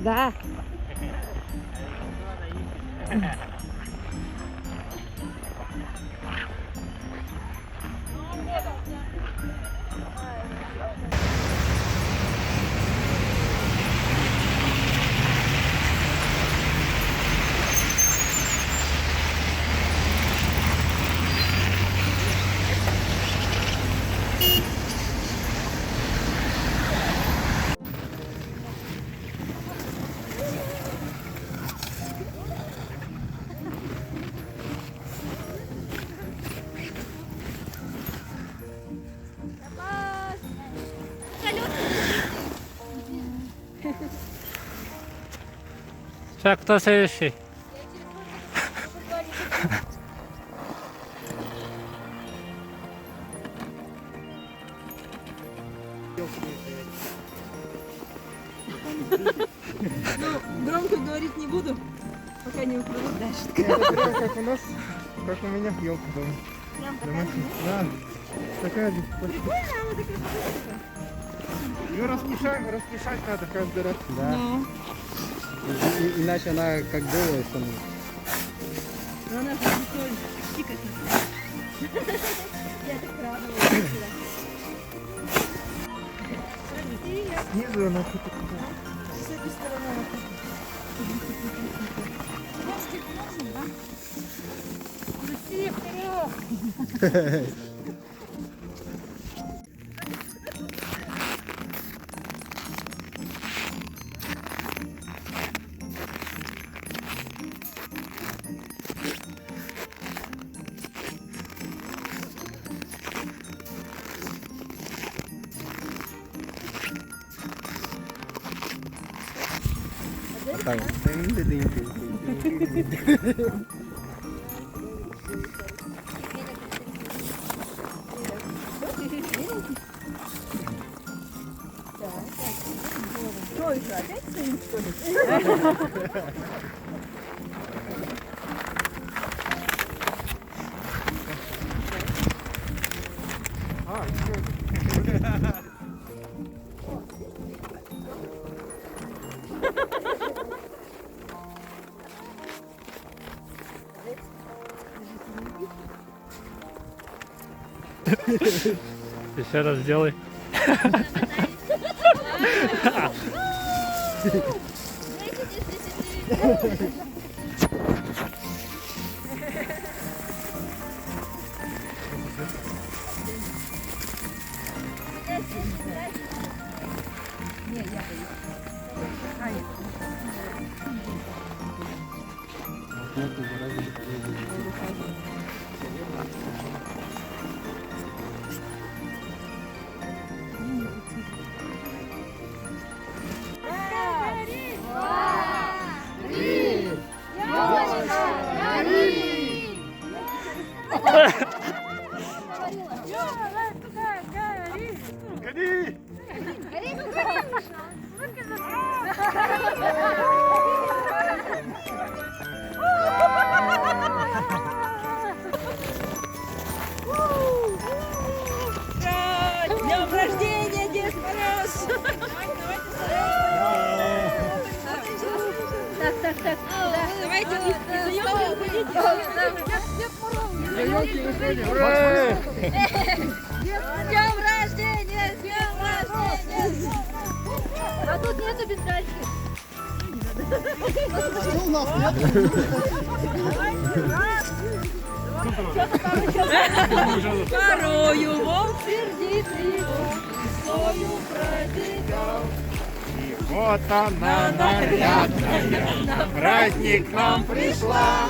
Да. Так, кто следующий? Ну, громко говорить не буду, пока не укроют дальше. Это прям как у нас, как у меня елка дома. Прям Домашняя. Да, такая же. прикольно, она такая хорошая. Ее распушать надо каждый раз. Да. Ну, Иначе она как голая становится. но она же такой тикать. Я так радовалась. Снизу она С этой стороны. Мостик можно, да? Быстрее вперед! так. Что еще, опять стоим, что ли? Еще раз сделай. Днем рождения, Дед Мороз! Так, да, давайте из-за елки уходите. Дед Мороз! Ура! С днем рождения! С днем рождения! А тут нету бенгальских. Что у нас нет? Порою волк сердитый, сою пробегал. И вот она нарядная, на праздник нам пришла.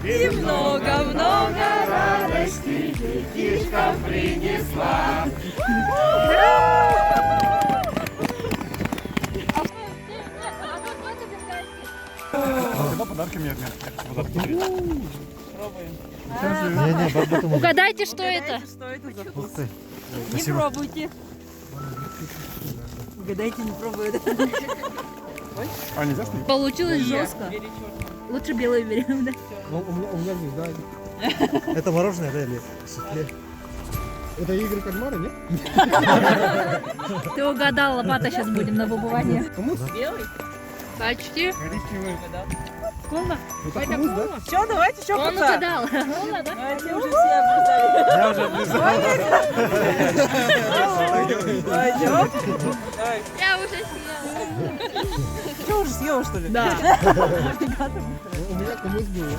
И много-много радости детишка принесла. Когда подарки мне Угадайте, что это? Не пробуйте. Угадайте, не пробуйте. А, нельзя снять? Получилось жестко. Лучше белую берем, да? Ну, у меня здесь, да. Это мороженое, да, или суфле? Это Игорь Кальмара, нет? Ты угадал, лопата сейчас будем на выбывание. Кому? Белый? Почти. Коричневый. Комна. Это вкус, да? Все, давайте еще Он пока. угадал. Давайте уже все облизали. Я уже облизал. Пойдем. Я уже съела. Что, уже съела, что ли? Да. У меня кумыс был.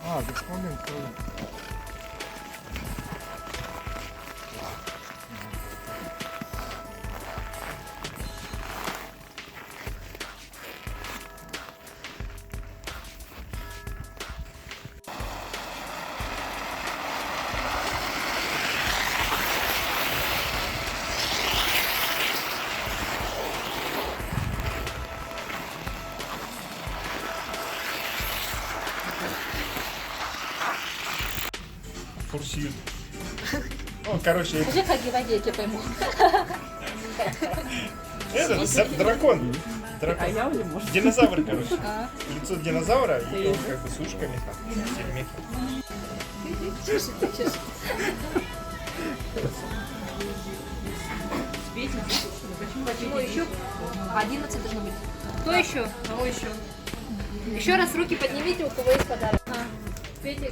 А, без момента. Фурсит. Ну, короче, Скажи, хаги воде, я пойму. это дракон. Дракон. А я уже, может. Динозавр, короче. Лицо динозавра и он как бы с ушками там. Тельмехи. Почему еще? 11 должно быть. Кто еще? Кого еще? Еще раз руки поднимите, у кого есть подарок. Петя.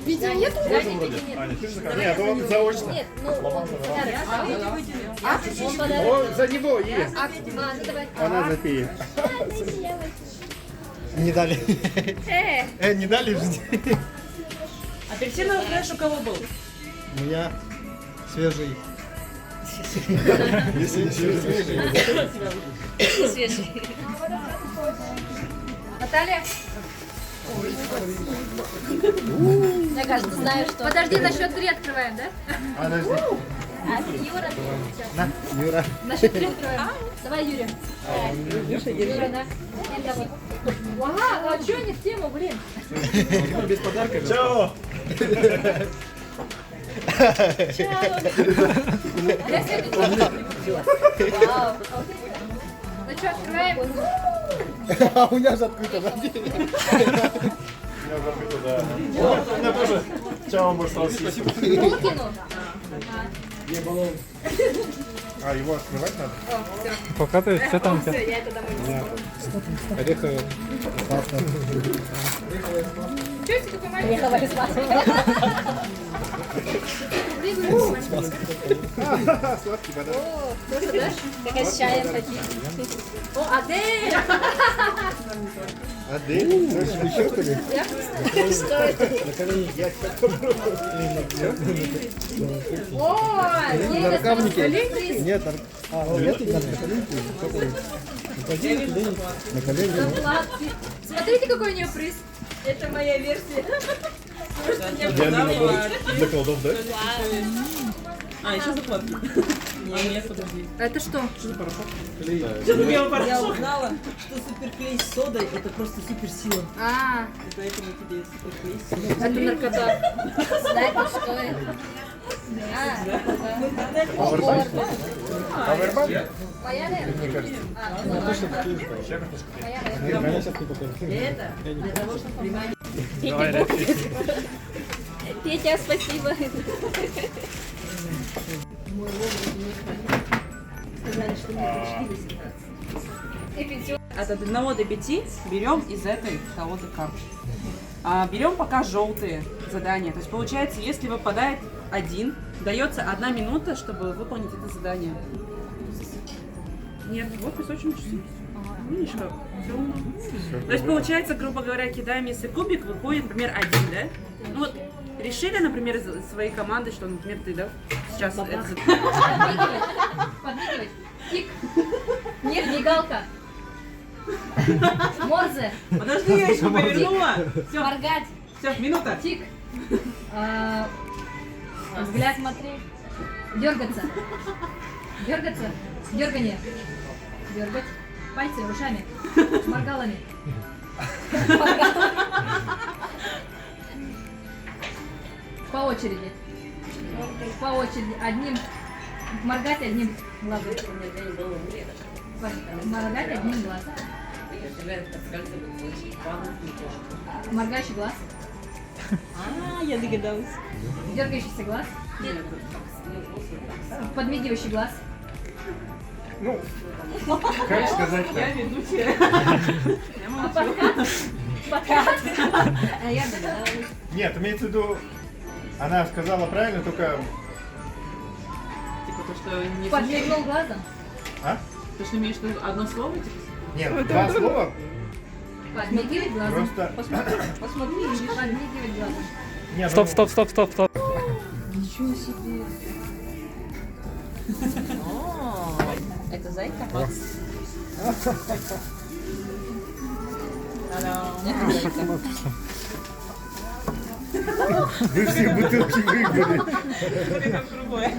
Витя, нет? Петя нет. Аня, ты же такая? Нет, он заочно. Нет, ну он подарок. А? Он подарок. О, за него есть. Ну давай. Она запеет. Не дали. Не дали в Апельсиновый фреш у кого был? У меня свежий. Если не свежий. Свежий. Наталья? Я, кажется, знаю, что... Подожди, на счет 3 открываем, да? Подожди. А, Юра? На, Юра. На счет 3 открываем. Давай, Юрия. Юра, да? Давай. Ага, а что не в тему, блин? Без подарка. Чао. Я сегодня... Вау. Ну что, открываем? А у меня же открыто, подожди. Я закрыто, да. У меня тоже. Чао, Марсал. Спасибо. Булкину. А, его открывать надо? Пока ты все там Все, я это домой не ореховые. Что это такое маленькое? Ореховая Сладкий подарок. О, тоже, да? Как с чаем такие. О, Адель! Адель? Еще что ли? Что это? О, нет, Нарукавники? Нет, нет, на колени. закладки. Смотрите, какой у нее приз. Это моя версия. Для колдов, да? А, еще закладки. Нет, подожди. Это что? Я узнала, что суперклей с содой это просто суперсила. А, И поэтому тебе суперклей с содой. это наркота. Знаете, что это? Павербанк? Моя, наверное? Мне кажется. Моя, Я сейчас не покажу. Это для того, чтобы примать. Петя, спасибо. Сказали, что мы пришли до 17. И пенсион. От 1 до 5 берем из этой колоды карт. Берем пока желтые задания. То есть получается, если выпадает 1, дается 1 минута, чтобы выполнить это задание. Нет, вот песочный часы. Видишь как? Всё умно. То есть получается, грубо говоря, кидаем, если кубик, выходит, например, 1, да? Ну вот, решили, например, из своей команды, что, например, ты, да, сейчас... Подмигивать. Подмигивать. Тик. Нет, мигалка. Морзе. Подожди, я еще повернула. Все, Моргать. все, минута. Тик. Взгляд смотри. Дергаться. Дергаться. Дергание. Дергать. Пальцы, ушами. Моргалами. По очереди. По очереди. Одним. Моргать одним глазом. Моргать одним глазом. Моргающий глаз. Я догадалась. Дергающийся глаз. Подмигивающий глаз. Ну, как сказать Я так? ведущая. А подкат? Подкат. А я догадалась. Нет, имеется в виду, она сказала правильно, только... Типа то, что не... Подмигнул глазом. А? Ты что имеешь в виду одно слово, типа? Нет, два слова Подмигивать глазом. просто... Посмотри, подмигивать глазом. Нет, Стоп, ну, стоп, стоп, стоп, стоп. Ничего себе. Это зайка? вы все бутылки выиграли. Смотри, как другое.